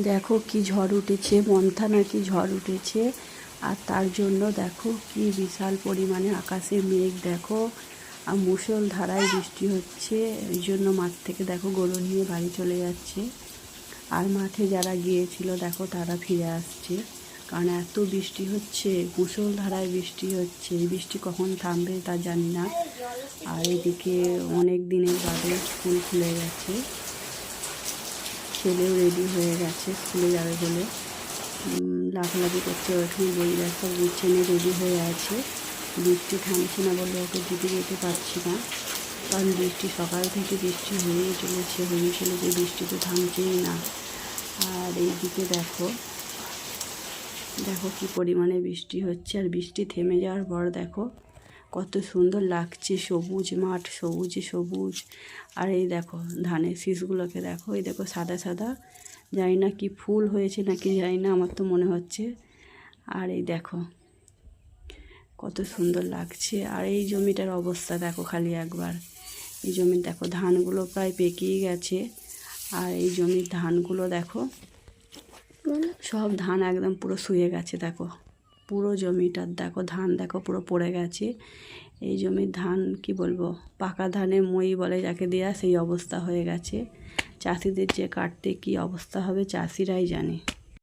দেখো কি ঝড় উঠেছে, মন্থা নাকি ঝড় উঠেছে। আর তার জন্য দেখো কি বিশাল পরিমাণে আকাশে মেঘ, দেখো আর মুষলধারায় বৃষ্টি হচ্ছে। এই জন্য মাঠ থেকে দেখো গরু নিয়ে বাড়ি চলে যাচ্ছে। আর মাঠে যারা গিয়েছিল দেখো তারা ফিরে আসছে, কারণ এত বৃষ্টি হচ্ছে, মুষলধারায় বৃষ্টি হচ্ছে। এই বৃষ্টি কখন থামবে তা জানি না। আর এদিকে অনেক দিনের বাদে স্কুল খুলে গেছে, ছেলেও রেডি হয়ে গেছে স্কুলে যাবে বলে। লাফালাফি করছে, ওখানে বই দেখা গুছিয়ে নিয়ে রেডি হয়ে আছে। বৃষ্টি থামছে না বলে ওকে দিতে যেতে পারছি না, কারণ বৃষ্টি সকাল থেকে বৃষ্টি হয়েই চলেছে, বৃষ্টি তো থামছেই না। আর এইদিকে দেখো দেখো কি পরিমাণে বৃষ্টি হচ্ছে। আর বৃষ্টি থেমে যাওয়ার পর দেখো কত সুন্দর লাগছে, সবুজ মাঠ, সবুজে সবুজ। আর এই দেখো ধানের শীষগুলোকে দেখো, এই দেখো সাদা সাদা, জানি না কি ফুল হয়েছে নাকি জানি না, আমার তো মনে হচ্ছে। আর এই দেখো কত সুন্দর লাগছে। আর এই জমিটার অবস্থা দেখো খালি একবার, এই জমির দেখো ধানগুলো প্রায় পেকেই গেছে। আর এই জমির ধানগুলো দেখো, সব ধান একদম পুরো শুয়ে গেছে। দেখো পুরো জমিটার দেখো ধান দেখো পুরো পড়ে গেছে। এই জমির ধান কি বলবো, পাকা ধানে মই বলে যাকে দেয়া, সেই অবস্থা হয়ে গেছে। চাষিদের যে কাটতে কি অবস্থা হবে চাষিরাই জানে।